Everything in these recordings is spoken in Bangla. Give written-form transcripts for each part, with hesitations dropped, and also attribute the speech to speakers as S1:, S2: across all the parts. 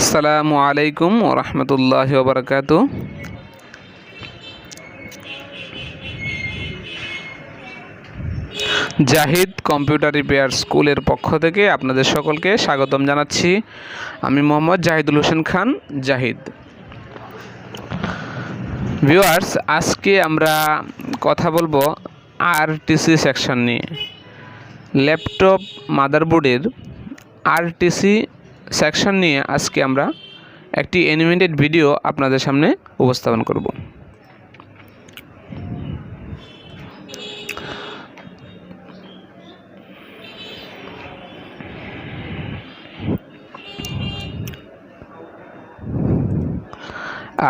S1: আসসালামু আলাইকুম ওয়া রাহমাতুল্লাহি ওয়া বারাকাতুহু। জাহিদ কম্পিউটার রিপেয়ার স্কুলের পক্ষ থেকে আপনাদের সকলকে স্বাগতম জানাচ্ছি। আমি মোহাম্মদ জাহিদুল হোসেন খান জাহিদ। ভিউয়ার্স, আজকে আমরা কথা বলবো আরটিসি সেকশন নিয়ে। ল্যাপটপ মাদারবোর্ডের আরটিসি সেকশন নিয়ে আজকে আমরা একটি অ্যানিমেটেড ভিডিও আপনাদের সামনে উপস্থাপন করব।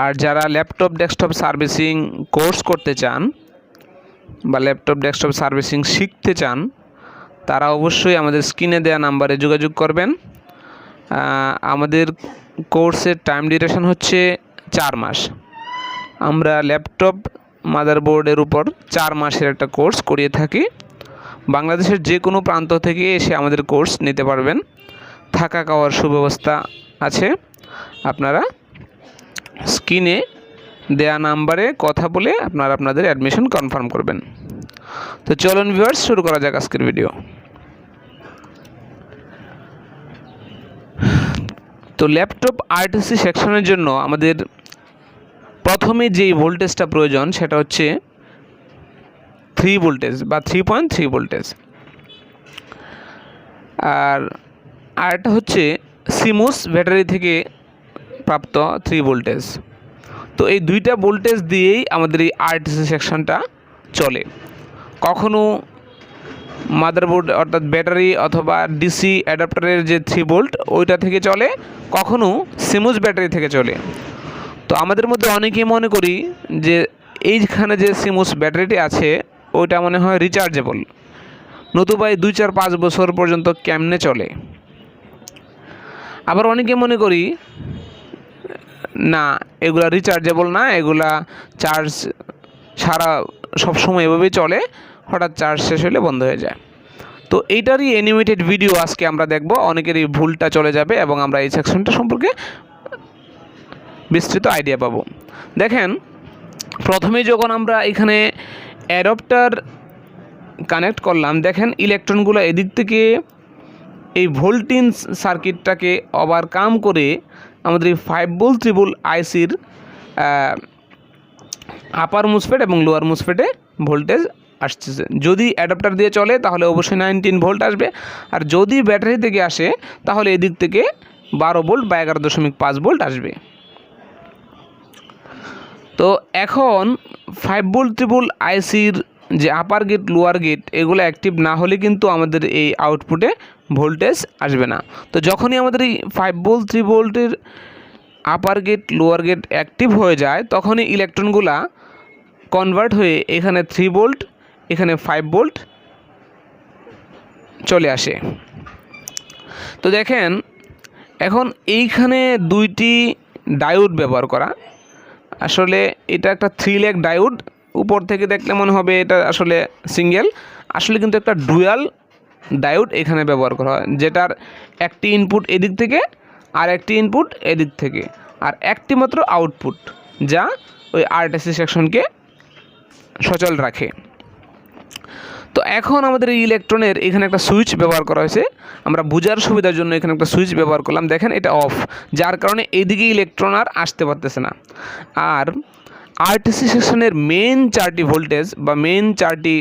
S1: আর যারা ল্যাপটপ ডেস্কটপ সার্ভিসিং কোর্স করতে চান বা ল্যাপটপ ডেস্কটপ সার্ভিসিং শিখতে চান, তারা অবশ্যই আমাদের স্ক্রিনে দেওয়া নাম্বারে যোগাযোগ করবেন। আমাদের কোর্সের টাইম ডিউরেশন হচ্ছে 4 মাস। আমরা ল্যাপটপ মাদারবোর্ডের উপর 4 মাসের একটা কোর্স করিয়ে থাকি। বাংলাদেশের যে কোনো প্রান্ত থেকে এসে আমাদের কোর্স নিতে পারবেন। থাকা খাওয়ার সুব্যবস্থা আছে। আপনারা স্ক্রিনে দেয়া নাম্বারে কথা বলে আপনাদের অ্যাডমিশন কনফার্ম করবেন। তো চলুন ভিউয়ার্স, শুরু করা যাক আজকের ভিডিও। তো ল্যাপটপ আরটিসি সেকশনের জন্য আমাদের প্রথমে যেই ভোল্টেজটা প্রয়োজন সেটা হচ্ছে 3 ভোল্টেজ বা 3.3 ভোল্টেজ। আর আরেকটা হচ্ছে সিমুস ব্যাটারি থেকে প্রাপ্ত 3 ভোল্টেজ। তো এই দুইটা ভোল্টেজ দিয়েই আমাদের এই আরটিসি সেকশনটা চলে। কখনো মাদারবোর্ড অর্থাৎ ব্যাটারি অথবা ডিসি অ্যাডাপ্টারের যে 3 ভোল্ট ওইটা থেকে চলে, কখনো সিমুস ব্যাটারি থেকে চলে। তো আমাদের মধ্যে অনেকেই মনে করি যে এইখানে যে সিমুস ব্যাটারিটি আছে ওইটা মনে হয় রিচার্জেবল, নতুবা 2-4-5 বছর পর্যন্ত কেমনে চলে। আবার অনেকে মনে করি না, এগুলা রিচার্জেবল না, এগুলা চার্জ সারা সবসময় এভাবেই চলে, হঠাৎ চার্জ শেষ হলে বন্ধ হয়ে যায়। তো এইটারই অ্যানিমেটেড ভিডিও আজকে আমরা দেখব। অনেকের এই ভুলটা চলে যাবে এবং আমরা এই সেকশনটা সম্পর্কে বিস্তৃত আইডিয়া পাবো। দেখেন, প্রথমেই যখন আমরা এখানে অ্যাডাপ্টার কানেক্ট করলাম, দেখেন ইলেকট্রনগুলো এদিক থেকে এই ভোল্টেজ সার্কিটটাকে ওভারকাম করে আমাদের এই 5 ভোল্ট 3 ভোল্ট আইসির আপার মুসফেট এবং লোয়ার মুসফেটে ভোল্টেজ আসছে। যদি অ্যাডাপ্টার দিয়ে চলে তাহলে অবশ্যই 19 ভোল্ট আসবে, আর যদি ব্যাটারি থেকে আসে তাহলে এদিক থেকে 12 ভোল্ট বা 11.5 ভোল্ট আসবে। তো এখন 5 ভোল্ট 3 ভোল্ট আইসির যে আপার গেট লোয়ার গেট এগুলো অ্যাক্টিভ না হলে কিন্তু আমাদের এই আউটপুটে ভোল্টেজ আসবে না। তো যখনই আমাদের এই 5 ভোল্ট 3 ভোল্টের আপার গেট লোয়ার গেট অ্যাক্টিভ হয়ে যায়, তখনই ইলেকট্রনগুলা কনভার্ট হয়ে এখানে 3 ভোল্ট এখানে 5 ভোল্ট চলে আসে। তো দেখেন, এখন এইখানে দুইটি ডায়োড ব্যবহার করা। আসলে এটা একটা 3 লেগ ডায়োড। উপর থেকে দেখলে মনে হবে এটা আসলে সিঙ্গেল, আসলে কিন্তু একটা ডুয়াল ডায়োড এখানে ব্যবহার করা হয়, যেটার একটি ইনপুট এদিক থেকে আর একটি ইনপুট এদিক থেকে, আর একটি মাত্র আউটপুট, যা ওই আরটিসি সেকশনকে সচল রাখে। তো এখন আমাদের এই ইলেকট্রনের এখানে একটা সুইচ ব্যবহার করা হয়েছে। আমরা বোঝার সুবিধার জন্য এখানে একটা সুইচ ব্যবহার করলাম। দেখেন, এটা অফ, যার কারণে এইদিকে ইলেকট্রন আর আসতে পারতেছে না। আর আরটিসি সেকশনের মেন 4টি ভোল্টেজ বা মেন 4টি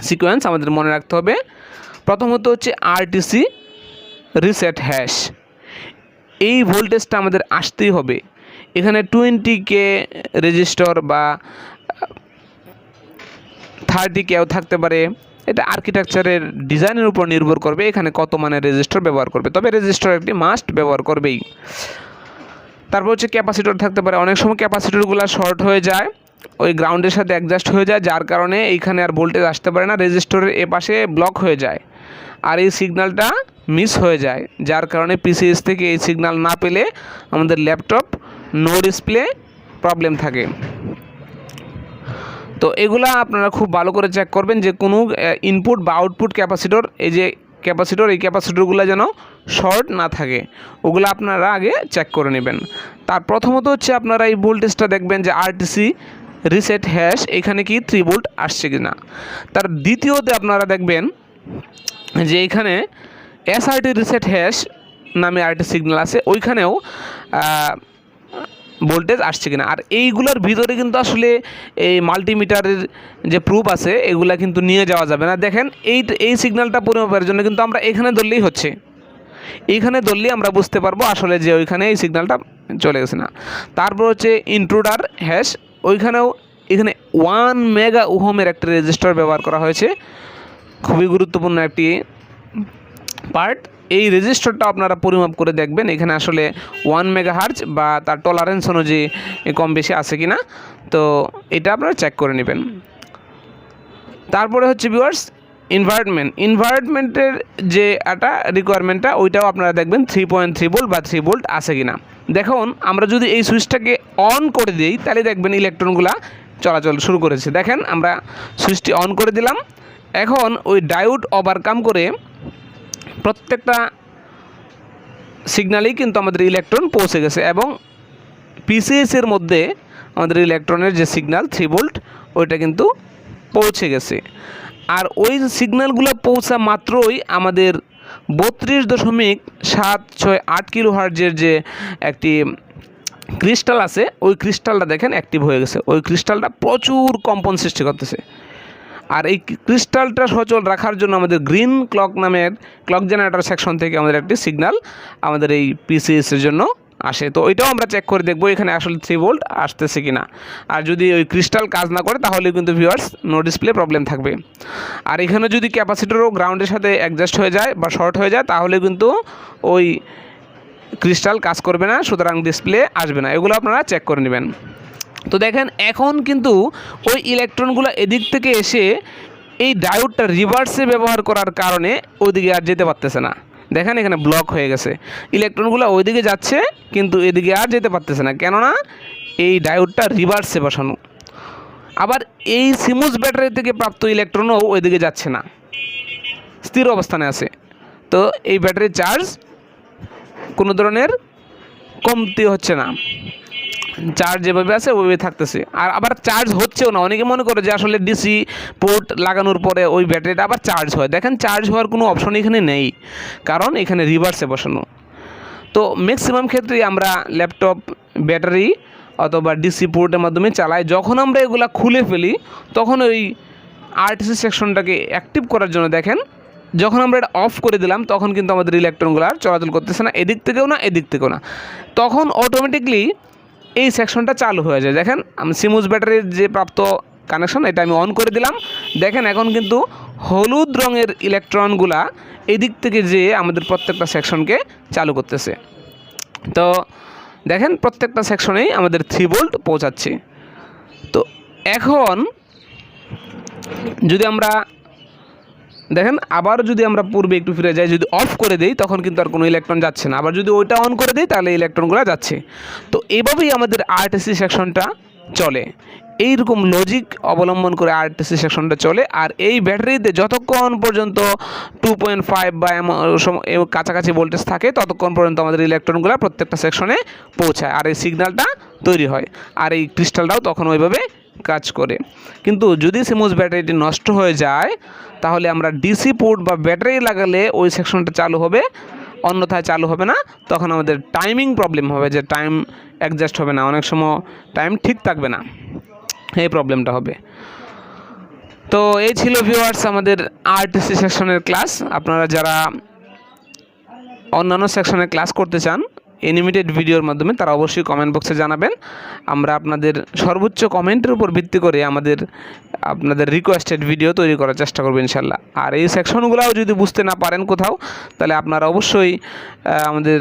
S1: সিকোয়েন্স আমাদের মনে রাখতে হবে। প্রথমত হচ্ছে আরটিসি রিসেট হ্যাশ। এই ভোল্টেজটা আমাদের আসতেই হবে। এখানে 20K রেজিস্টর বা 30Kও থাকতে পারে। এটা আর্কিটেকচারের ডিজাইনের উপর নির্ভর করবে এখানে কত মানের রেজিস্টর ব্যবহার করবে, তবে রেজিস্টর একটি মাস্ট ব্যবহার করবেই। তারপর হচ্ছে ক্যাপাসিটর থাকতে পারে। অনেক সময় ক্যাপাসিটরগুলো শর্ট হয়ে যায়, ওই গ্রাউন্ডের সাথে অ্যাডজাস্ট হয়ে যায়, যার কারণে এইখানে আর ভোল্টেজ আসতে পারে না, রেজিস্টরের এপাশে ব্লক হয়ে যায় আর এই সিগন্যালটা মিস হয়ে যায়, যার কারণে পিসিএস থেকে এই সিগন্যাল না পেলে আমাদের ল্যাপটপ নো ডিসপ্লে প্রবলেম থাকে। তো এগুলা আপনারা খুব ভালো করে চেক করবেন যে কোনো ইনপুট বা আউটপুট ক্যাপাসিটর এই যে ক্যাপাসিটর, এই ক্যাপাসিটরগুলো যেন শর্ট না থাকে, ওগুলো আপনারা আগে চেক করে নেবেন। তার প্রথমত হচ্ছে আপনারা এই ভোল্টেজটা দেখবেন যে আরটিসি রিসেট হ্যাশ এখানে কি 3 ভোল্ট আসছে কিনা। তার দ্বিতীয়তে আপনারা দেখবেন যে এখানে এসআরটি রিসেট হ্যাশ নামে আরেকটি সিগন্যাল আছে, ওইখানেও ভোল্টেজ আসছে কিনা। আর এইগুলোর ভিতরে কিন্তু আসলে এই মাল্টিমিটারের যে প্রুফ আছে এগুলা কিন্তু নিয়ে যাওয়া যাবে না। দেখেন এই সিগন্যালটা পরিমাপের জন্য কিন্তু আমরা এখানে ধরলেই হচ্ছে, এইখানে ধরলেই আমরা বুঝতে পারবো আসলে যে ওইখানে এই সিগন্যালটা চলে গেছে না। তারপর হচ্ছে ইন্ট্রুডার হ্যাশ, ওইখানেও এখানে 1 মেগা ওহমের একটা রেজিস্টার ব্যবহার করা হয়েছে, খুবই গুরুত্বপূর্ণ একটি পার্ট। এই রেজিস্টারটা আপনারা পরিমাপ করে দেখবেন এখানে আসলে 1 মেগাহার্জ বা তার টলারেন্স অনুযায়ী কম বেশি আছে কিনা, তো এটা আপনারা চেক করে নেবেন। তারপরে হচ্ছে ভিউয়ার্স ইনভার্টমেন্টের যে একটা রিকোয়ারমেন্টটা ওইটাও আপনারা দেখবেন 3.3 ভোল্ট বা 3 ভোল্ট আছে কিনা। দেখুন আমরা যদি এই সুইচটাকে অন করে দিই তাহলে দেখবেন ইলেকট্রনগুলা চলাচল শুরু করেছে। দেখেন আমরা সুইচটি অন করে দিলাম, এখন ওই ডায়োড ওভারকাম করে প্রত্যেকটা সিগন্যালেই কিন্তু আমাদের ইলেকট্রন পৌঁছে গেছে এবং পিসিএসের মধ্যে আমাদের ইলেকট্রনের যে সিগন্যাল 3 ভোল্ট ওইটা কিন্তু পৌঁছে গেছে। আর ওই সিগন্যালগুলো পৌঁছা মাত্রই আমাদের 32.768 কিলোহার্টজের যে একটি ক্রিস্টাল আছে ওই ক্রিস্টালটা দেখেন অ্যাক্টিভ হয়ে গেছে। ওই ক্রিস্টালটা প্রচুর কম্পন সৃষ্টি করতেছে। আর এই ক্রিস্টালটা সচল রাখার জন্য আমাদের গ্রিন ক্লক নামের ক্লক জেনারেটর সেকশন থেকে আমাদের একটি সিগন্যাল আমাদের এই পিসিএসের জন্য আসে। তো ওইটাও আমরা চেক করে দেখবো এখানে আসলে 3 ভোল্ট আসতেছে কিনা। আর যদি ওই ক্রিস্টাল কাজ না করে তাহলে কিন্তু ভিউয়ার্স নো ডিসপ্লে প্রবলেম থাকবে। আর এখানে যদি ক্যাপাসিটরও গ্রাউন্ডের সাথে অ্যাডজাস্ট হয়ে যায় বা শর্ট হয়ে যায় তাহলে কিন্তু ওই ক্রিস্টাল কাজ করবে না, সুতরাং ডিসপ্লে আসবে না। এগুলো আপনারা চেক করে নেবেন। তো দেখেন এখন কিন্তু ওই ইলেকট্রনগুলো এদিক থেকে এসে এই ডায়োডটা রিভার্সে ব্যবহার করার কারণে ওইদিকে আর যেতে পারতেছে না। দেখেন এখানে ব্লক হয়ে গেছে, ইলেকট্রনগুলো ওইদিকে যাচ্ছে কিন্তু এদিকে আর যেতে পারতেছে না, কেননা এই ডায়োডটা রিভার্সে বসানো। আবার এই সিমুস ব্যাটারি থেকে প্রাপ্ত ইলেকট্রনও ওইদিকে যাচ্ছে না, স্থির অবস্থানে আছে। তো এই ব্যাটারির চার্জ কোনো ধরনের কমতি হচ্ছে না, চার্জ যেভাবে আছে ওইভাবে থাকতেছে। আর আবার চার্জ হচ্ছেও না। অনেকে মনে করে যে আসলে ডিসি পোর্ট লাগানোর পরে ওই ব্যাটারিটা আবার চার্জ হয়, দেখেন চার্জ হওয়ার কোনো অপশন এখানে নেই, কারণ এখানে রিভার্সে বসানো। তো ম্যাক্সিমাম ক্ষেত্রেই আমরা ল্যাপটপ ব্যাটারি অথবা ডিসি পোর্টের মাধ্যমে চালাই। যখন আমরা এগুলা খুলে ফেলি তখন ওই আরটিসি সেকশনটাকে অ্যাক্টিভ করার জন্য দেখেন যখন আমরা এটা অফ করে দিলাম তখন কিন্তু আমাদের ইলেকট্রনগুলো আর চলাচল করতেছে না, এদিক থেকেও না এদিক থেকেও না। তখন অটোমেটিকলি এই সেকশনটা চালু হয়ে যায়। দেখেন আমি সিমুস ব্যাটারির যে প্রাপ্ত কানেকশন এটা আমি অন করে দিলাম, দেখেন এখন কিন্তু হলুদ রঙের ইলেকট্রনগুলা এদিক থেকে যে আমাদের প্রত্যেকটা সেকশনকে চালু করতেছে। তো দেখেন প্রত্যেকটা সেকশনেই আমাদের 3 ভোল্ট পৌঁছাচ্ছে। তো এখন যদি আমরা দেখেন আবার যদি আমরা পূর্বে একটু ফিরে যাই, যদি অফ করে দেই তখন কিন্তু আর কোনো ইলেকট্রন যাচ্ছে না, আবার যদি ওইটা অন করে দিই তাহলে ইলেকট্রনগুলো যাচ্ছে। তো এভাবেই আমাদের আরটিসি সেকশনটা চলে, এইরকম লজিক অবলম্বন করে আরটিসি সেকশনটা চলে। আর এই ব্যাটারিতে যতক্ষণ পর্যন্ত 2.5 বা কাছাকাছি ভোল্টেজ থাকে ততক্ষণ পর্যন্ত আমাদের ইলেকট্রনগুলো প্রত্যেকটা সেকশনে পৌঁছায় আর এই সিগন্যালটা তৈরি হয়, আর এই ক্রিস্টালটাও তখন ওইভাবে কাজ করে। কিন্তু যদি সিমুস ব্যাটারিটি নষ্ট হয়ে যায় তাহলে আমরা ডিসি পোর্ট বা ব্যাটারি লাগালে ওই সেকশনটা চালু হবে, অন্যথায় চালু হবে না। তখন আমাদের টাইমিং প্রবলেম হবে, যে টাইম অ্যাডজাস্ট হবে না, অনেক সময় টাইম ঠিক থাকবে না, এই প্রবলেমটা হবে। তো এই ছিল ভিউয়ার্স আমাদের আরটিসি সেকশনের ক্লাস। আপনারা যারা অন্যান্য সেকশনের ক্লাস করতে চান অ্যানিমেটেড ভিডিওর মাধ্যমে তারা অবশ্যই কমেন্ট বক্সে জানাবেন। আমরা আপনাদের সর্বোচ্চ কমেন্টের উপর ভিত্তি করে আপনাদের রিকোয়েস্টেড ভিডিও তৈরি করার চেষ্টা করব ইনশাল্লাহ। আর এই সেকশনগুলোও যদি বুঝতে না পারেন কোথাও তাহলে আপনারা অবশ্যই আমাদের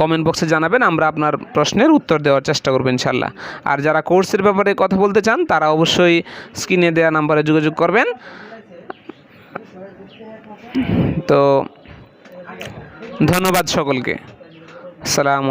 S1: কমেন্ট বক্সে জানাবেন, আমরা আপনার প্রশ্নের উত্তর দেওয়ার চেষ্টা করব ইনশাল্লাহ। আর যারা কোর্সের ব্যাপারে কথা বলতে চান তারা অবশ্যই স্ক্রিনে দেওয়া নাম্বারে যোগাযোগ করবেন। তো ধন্যবাদ সকলকে। আসসালামু